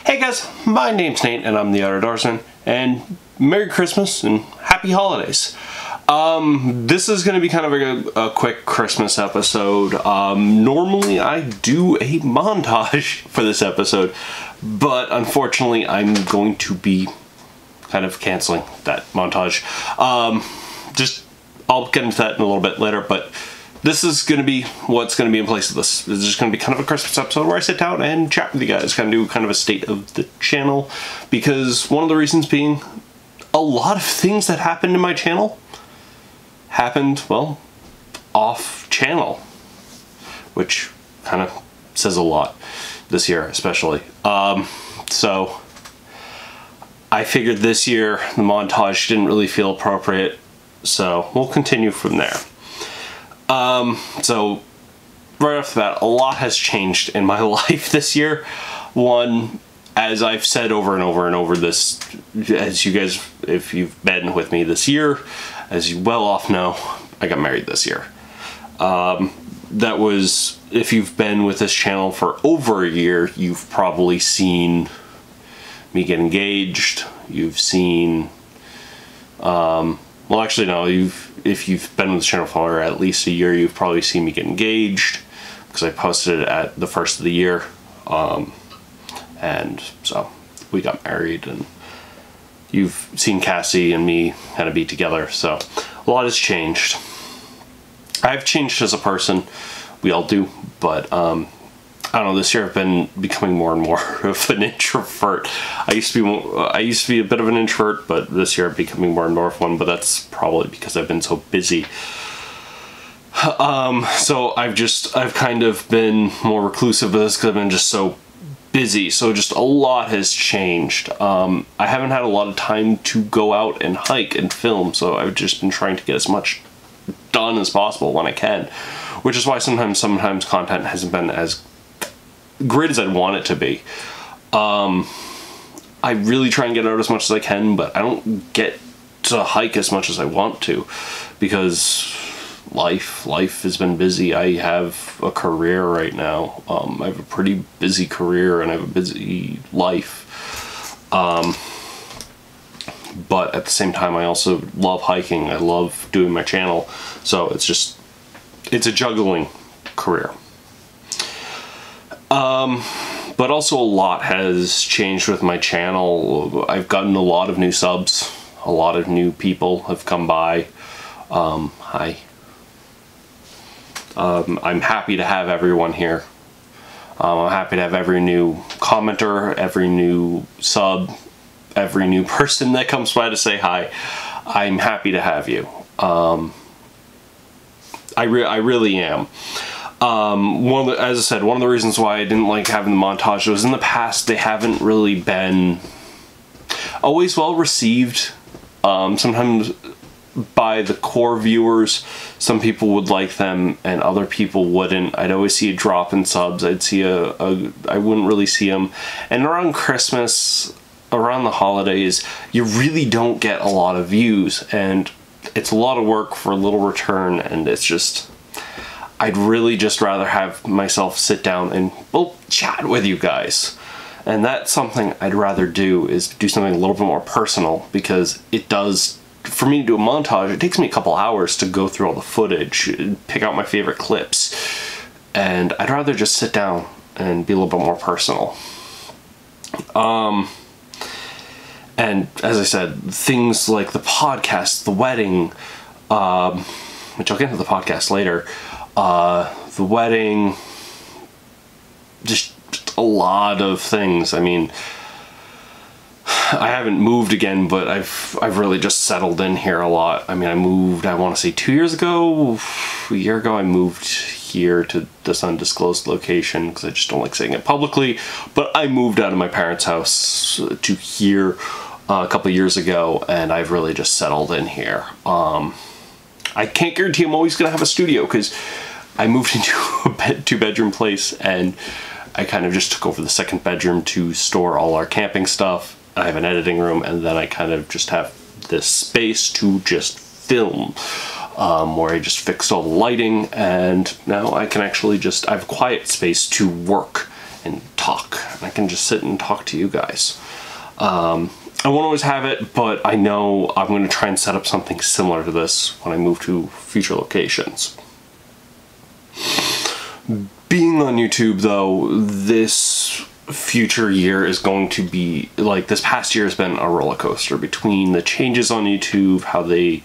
Hey guys, my name's Nate and I'm the Outdoorsman, and Merry Christmas and Happy Holidays. This is going to be kind of a quick Christmas episode. Normally I do a montage for this episode, but unfortunately I'm going to be kind of canceling that montage. I'll get into that in a little bit later, but this is going to be what's going to be in place of this. This is just going to be kind of a Christmas episode where I sit down and chat with you guys, kind of do kind of a state of the channel, because one of the reasons being a lot of things that happened in my channel happened, well, off channel, which kind of says a lot this year especially. So I figured this year the montage didn't really feel appropriate, so we'll continue from there. So right off the bat, a lot has changed in my life this year. One, as I've said over and over and over this, as you guys, if you've been with me this year, as you well off know, I got married this year. That was, if you've been with this channel for over a year, you've probably seen me get engaged. You've seen, well actually no, if you've been with the channel for at least a year, you've probably seen me get engaged, because I posted it at the first of the year. And so we got married, and you've seen Cassie and me kind of be together, so a lot has changed. I've changed as a person, we all do, but I don't know, this year I've been becoming more and more of an introvert. I used to be a bit of an introvert, but this year I'm becoming more and more of one, but that's probably because I've been so busy. So I've kind of been more reclusive with this because I've been just so busy, so just a lot has changed. I haven't had a lot of time to go out and hike and film, so I've just been trying to get as much done as possible when I can, which is why sometimes content hasn't been as great as I'd want it to be. I really try and get out as much as I can, but I don't get to hike as much as I want to, because life has been busy. I have a career right now. I have a pretty busy career and I have a busy life. But at the same time, I also love hiking. I love doing my channel. So it's a juggling career. But also a lot has changed with my channel. I've gotten a lot of new subs. A lot of new people have come by. Hi. I'm happy to have everyone here. I'm happy to have every new commenter, every new sub, every new person that comes by to say hi. I'm happy to have you. I really am. As I said, one of the reasons why I didn't like having the montage was in the past they haven't really been always well received. Sometimes by the core viewers, some people would like them and other people wouldn't. I'd always see a drop in subs. I'd see I wouldn't really see them. And around Christmas, around the holidays, you really don't get a lot of views, and it's a lot of work for a little return, and it's just, I'd really just rather have myself sit down and, well, chat with you guys. And that's something I'd rather do, is do something a little bit more personal, because it does, for me to do a montage, it takes me a couple hours to go through all the footage, pick out my favorite clips, and I'd rather just sit down and be a little bit more personal. And as I said, things like the podcast, the wedding, which I'll get into the podcast later, the wedding, just a lot of things. I mean, I haven't moved again, but I've really just settled in here a lot. I mean, I moved, I want to say 2 years ago, a year ago, I moved here to this undisclosed location because I just don't like saying it publicly, but I moved out of my parents' house to here a couple years ago, and I've really just settled in here. I can't guarantee I'm always gonna have a studio, because I moved into a two-bedroom place, and I kind of just took over the second bedroom to store all our camping stuff. I have an editing room, and then I kind of just have this space to just film, where I just fixed all the lighting, and now I can actually just, I have quiet space to work and talk. And I can just sit and talk to you guys. I won't always have it, but I know I'm going to try and set up something similar to this when I move to future locations. Being on YouTube, though, this future year is going to be, like, this past year has been a roller coaster between the changes on YouTube, how they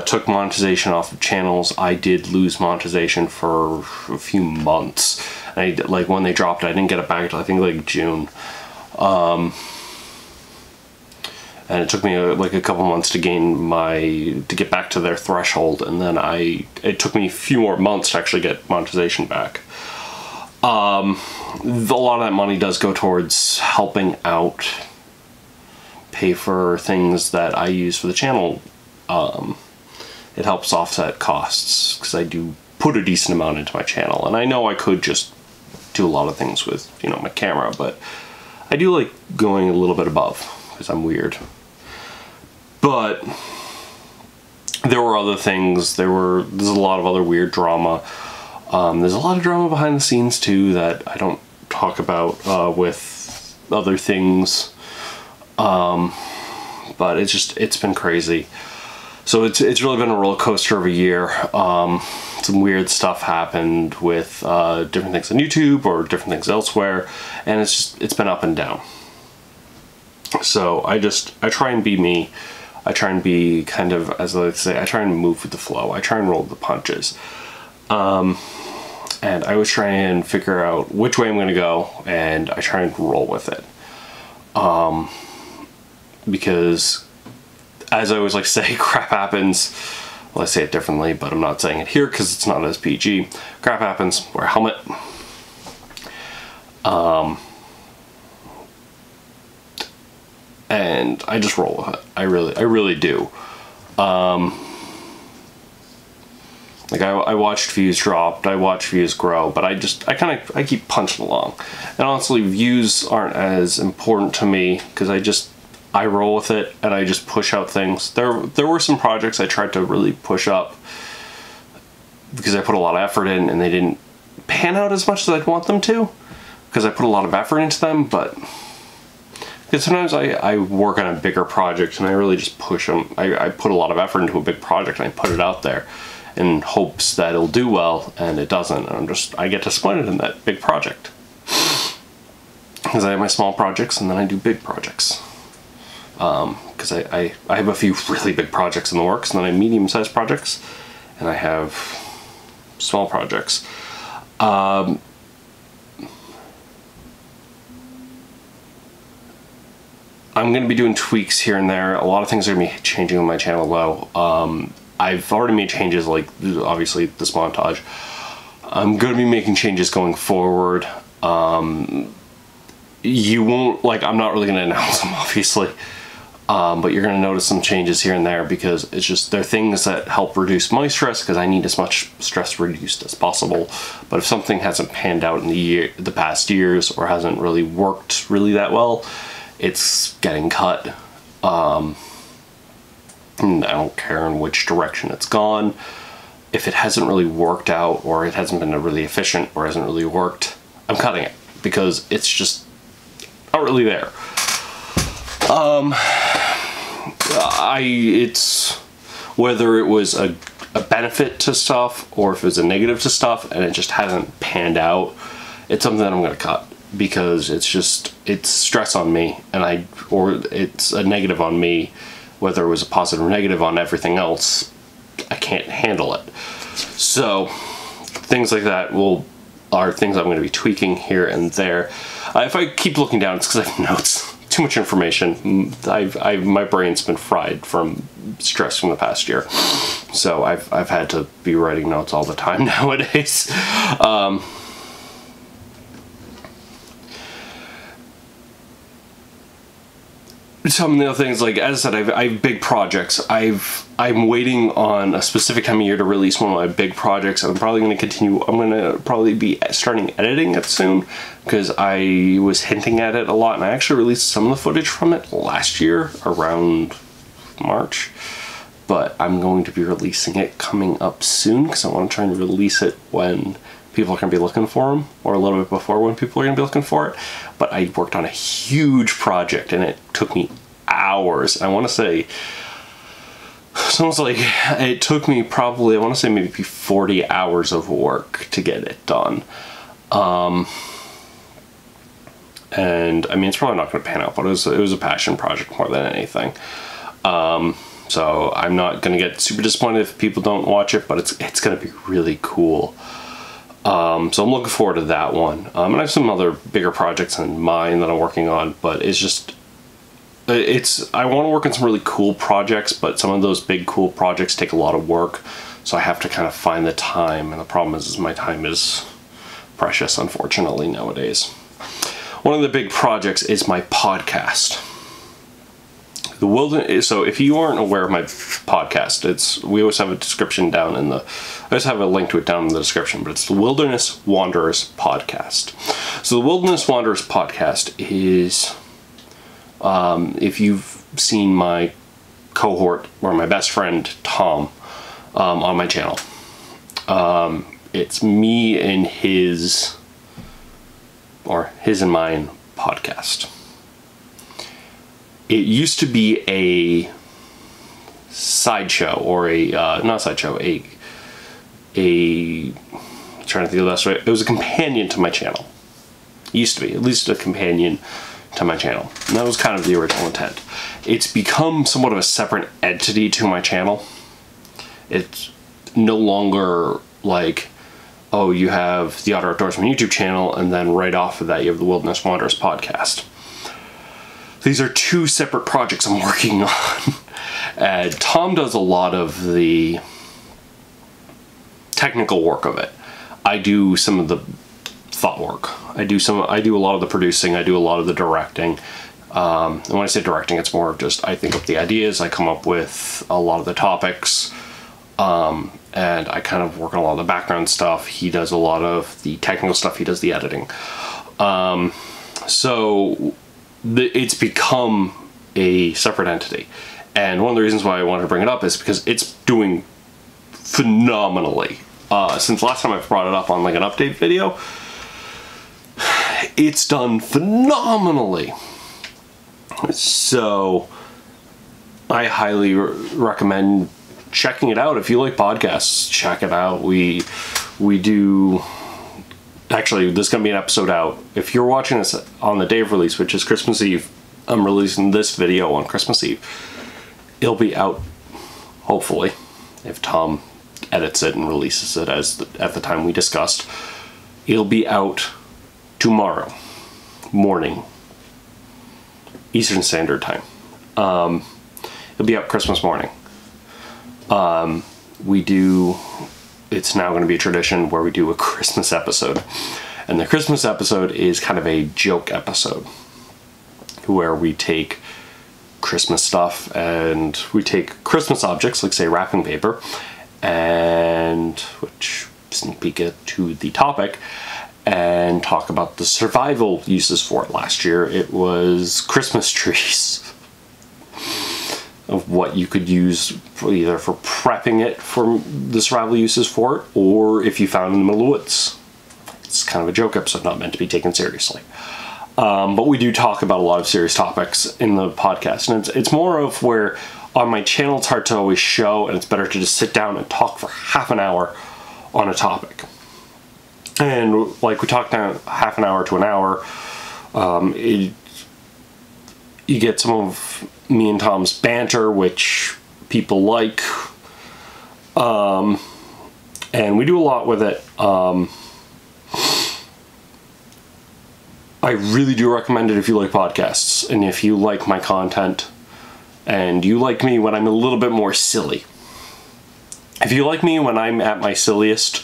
took monetization off of channels. I did lose monetization for a few months. Like, when they dropped it, I didn't get it back until I think like June. And it took me like a couple months to get back to their threshold, and then it took me a few more months to actually get monetization back. A lot of that money does go towards helping out, pay for things that I use for the channel. It helps offset costs, because I do put a decent amount into my channel, and I know I could just do a lot of things with, you know, my camera, but I do like going a little bit above, because I'm weird. But there were other things. There's a lot of other weird drama. There's a lot of drama behind the scenes too that I don't talk about with other things. But it's been crazy. So it's really been a roller coaster of a year. Some weird stuff happened with different things on YouTube or different things elsewhere, and it's been up and down. So I try and be me. I try and be kind of, as I like to say, I try and move with the flow. I try and roll the punches. And I always try and figure out which way I'm going to go, and I try and roll with it. Because, as I always like to say, crap happens. Well, I say it differently, but I'm not saying it here because it's not as PG. Crap happens. Wear a helmet. And I just roll with it. I really do. Like I watched views drop, I watched views grow, but I keep punching along. And honestly, views aren't as important to me, because I roll with it and I just push out things. There were some projects I tried to really push up because I put a lot of effort in, and they didn't pan out as much as I'd want them to, because I put a lot of effort into them. But because sometimes I work on a bigger project and I really just push them. I put a lot of effort into a big project and I put it out there in hopes that it'll do well, and it doesn't. And I get disappointed in that big project. Because I have my small projects and then I do big projects. Because I have a few really big projects in the works, and then I have medium-sized projects, and I have small projects. I'm going to be doing tweaks here and there. A lot of things are going to be changing on my channel, though. I've already made changes, like, obviously, this montage. I'm going to be making changes going forward. You won't, like, I'm not really going to announce them, obviously. But you're going to notice some changes here and there, because it's just, they're things that help reduce my stress, because I need as much stress reduced as possible. But if something hasn't panned out in the past years, or hasn't really worked really that well, it's getting cut. And I don't care in which direction it's gone. If it hasn't really worked out, or it hasn't been really efficient, or hasn't really worked, I'm cutting it, because it's just not really there. It's whether it was a benefit to stuff, or if it was a negative to stuff, and it just hasn't panned out, it's something that I'm going to cut, because it's stress on me, and or it's a negative on me, whether it was a positive or negative on everything else. I can't handle it. So things like that are things I'm going to be tweaking here and there. If I keep looking down, it's because I have notes. Too much information. My brain's been fried from stress from the past year, so I've had to be writing notes all the time nowadays. Some of the other things, like, as I said, I have big projects. I'm waiting on a specific time of year to release one of my big projects. I'm probably going to continue. I'm going to probably be starting editing it soon, because I was hinting at it a lot, and I actually released some of the footage from it last year around March. But I'm going to be releasing it coming up soon, because I want to try and release it when people are going to be looking for them, or a little bit before when people are going to be looking for it. But I worked on a huge project, and it took me hours. I want to say, sounds like it took me probably, I want to say maybe 40 hours of work to get it done. And I mean, it's probably not going to pan out, but it was a passion project more than anything. So I'm not going to get super disappointed if people don't watch it, but it's going to be really cool. So I'm looking forward to that one. And I have some other bigger projects in mind that I'm working on, but it's just, I want to work on some really cool projects, but some of those big cool projects take a lot of work. So I have to kind of find the time. And the problem is my time is precious, unfortunately, nowadays. One of the big projects is my podcast. The Wilderness. So if you aren't aware of my podcast, we always have a description down in the. I always have a link to it down in the description, but it's the Wilderness Wanderers podcast. So the Wilderness Wanderers podcast is, if you've seen my cohort or my best friend Tom on my channel, it's me and his and mine podcast. It used to be a sideshow, or not a sideshow, I'm trying to think of the best way. It was a companion to my channel. It used to be, at least a companion to my channel. And that was kind of the original intent. It's become somewhat of a separate entity to my channel. It's no longer like, oh, you have the Otter Outdoorsman YouTube channel, and then right off of that you have the Wilderness Wanderers podcast. These are two separate projects I'm working on. And Tom does a lot of the technical work of it. I do some of the thought work. I do a lot of the producing. I do a lot of the directing. And when I say directing, it's more of just I think of the ideas. I come up with a lot of the topics. And I kind of work on a lot of the background stuff. He does a lot of the technical stuff. He does the editing. It's become a separate entity. And one of the reasons why I wanted to bring it up is because it's doing phenomenally. Since last time I've brought it up on like an update video, it's done phenomenally. So I highly recommend checking it out. If you like podcasts, check it out. We do. Actually, there's going to be an episode out. If you're watching this on the day of release, which is Christmas Eve, I'm releasing this video on Christmas Eve. It'll be out, hopefully, if Tom edits it and releases it at the time we discussed. It'll be out tomorrow morning, Eastern Standard Time. It'll be out Christmas morning. It's now going to be a tradition where we do a Christmas episode. And the Christmas episode is kind of a joke episode where we take Christmas stuff and we take Christmas objects, like say wrapping paper, and which sneak peek to the topic, and talk about the survival uses for it. Last year it was Christmas trees. Of what you could use either for prepping it for the survival uses for it, or if you found it in the middle of the woods. It's kind of a joke episode, not meant to be taken seriously. But we do talk about a lot of serious topics in the podcast, and it's more of where on my channel it's hard to always show, and it's better to just sit down and talk for half an hour on a topic. And like we talked down half an hour to an hour, you get some of me and Tom's banter, which people like, and we do a lot with it. I really do recommend it if you like podcasts, and if you like my content, and you like me when I'm a little bit more silly. If you like me when I'm at my silliest,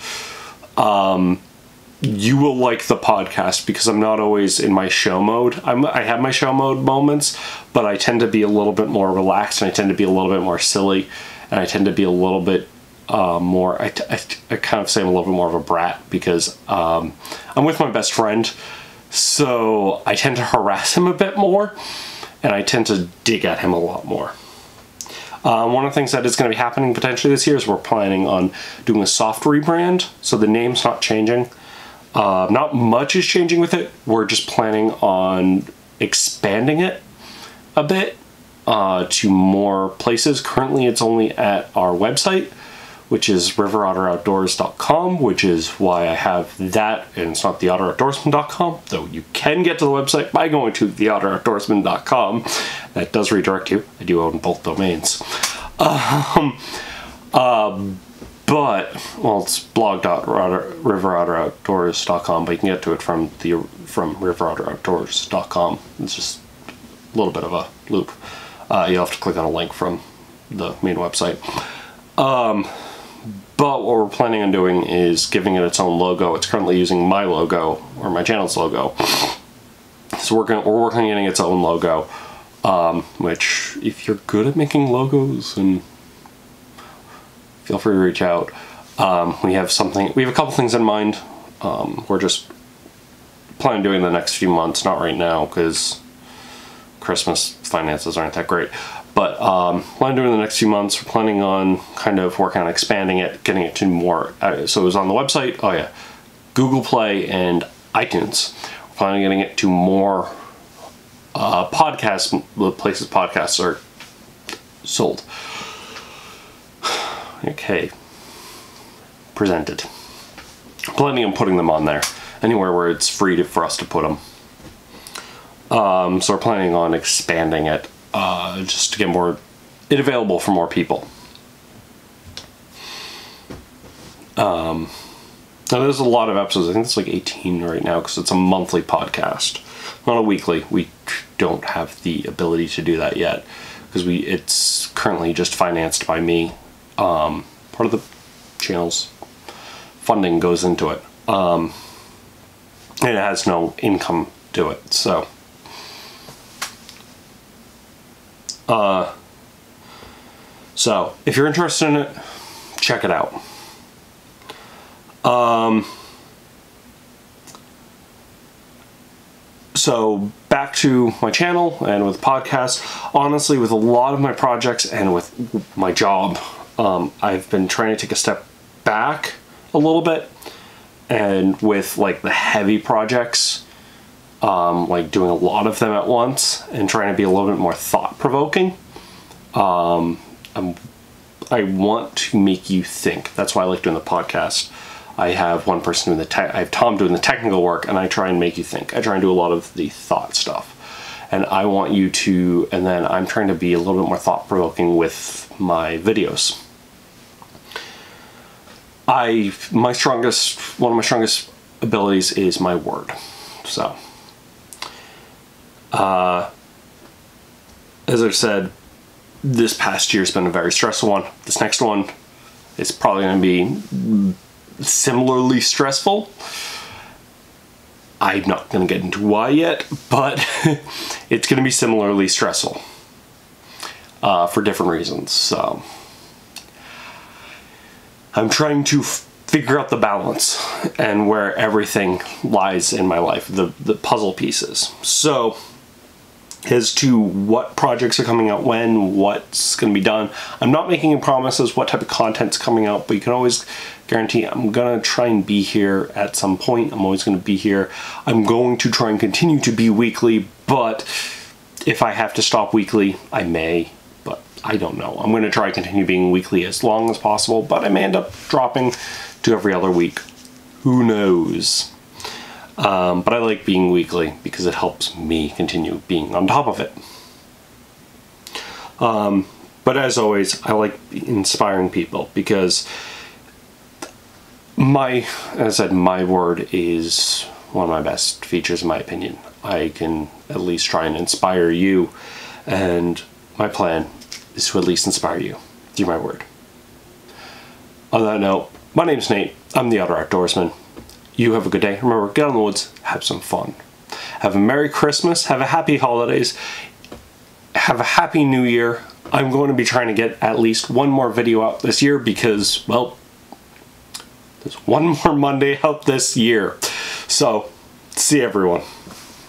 you will like the podcast, because I'm not always in my show mode. I have my show mode moments, but I tend to be a little bit more relaxed, and I tend to be a little bit more silly, and I tend to be a little bit more, I kind of say I'm a little bit more of a brat, because I'm with my best friend, so I tend to harass him a bit more, and I tend to dig at him a lot more. One of the things that is going to be happening potentially this year is we're planning on doing a soft rebrand. So the name's not changing. Not much is changing with it. We're just planning on expanding it a bit to more places. Currently it's only at our website, which is riverottoroutdoors.com, which is why I have that, and it's not the otteroutdoorsman.com, though you can get to the website by going to theotteroutdoorsman.com. That does redirect you. I do own both domains. But, well, it's blog.riverottoroutdoors.com, but you can get to it from riverottoroutdoors.com. It's just a little bit of a loop. You'll have to click on a link from the main website. But what we're planning on doing is giving it its own logo. It's currently using my logo, or my channel's logo. So we're working on getting its own logo, which, if you're good at making logos, and feel free to reach out. We have a couple things in mind. We're just planning on doing the next few months, not right now, because Christmas finances aren't that great. But planning on doing the next few months. We're planning on kind of working on expanding it, getting it to more. So it was on the website. Oh yeah, Google Play and iTunes. We're planning on getting it to more podcasts, the places podcasts are sold. Okay, presented. Planning on putting them on there, anywhere where it's free for us to put them. So we're planning on expanding it. Just to get it available for more people. Now there's a lot of episodes. I think it's like 18 right now because it's a monthly podcast, not a weekly. We don't have the ability to do that yet because it's currently just financed by me. Part of the channel's funding goes into it, and it has no income to it. So if you're interested in it, check it out. So back to my channel and with podcasts. Honestly, with a lot of my projects and with my job, I've been trying to take a step back a little bit, and with like the heavy projects, like doing a lot of them at once and trying to be a little bit more thought-provoking. I want to make you think. That's why I like doing the podcast. I have one person doing I have Tom doing the technical work, and I try and make you think. I try and do a lot of the thought stuff. And I want you to, and then I'm trying to be a little bit more thought-provoking with my videos. One of my strongest abilities is my word. So, as I've said, this past year's been a very stressful one. This next one is probably going to be similarly stressful. I'm not going to get into why yet, but it's going to be similarly stressful for different reasons. So I'm trying to figure out the balance and where everything lies in my life, the puzzle pieces. So as to what projects are coming out when, what's going to be done, I'm not making any promises what type of content's coming out, but you can always guarantee I'm going to try and be here at some point. I'm always going to be here. I'm going to try and continue to be weekly, but if I have to stop weekly, I may, but I don't know. I'm going to try to continue being weekly as long as possible, but I may end up dropping to every other week. Who knows? But I like being weekly because it helps me continue being on top of it. But as always, I like inspiring people because as I said, my word is one of my best features in my opinion. I can at least try and inspire you, and my plan is to at least inspire you through my word. On that note, my name's Nate. I'm the Otter Outdoorsman. You have a good day. Remember, get out in the woods, have some fun. Have a Merry Christmas, have a happy holidays, have a happy New Year. I'm going to be trying to get at least one more video out this year because, well, there's one more Monday out this year. So, see everyone.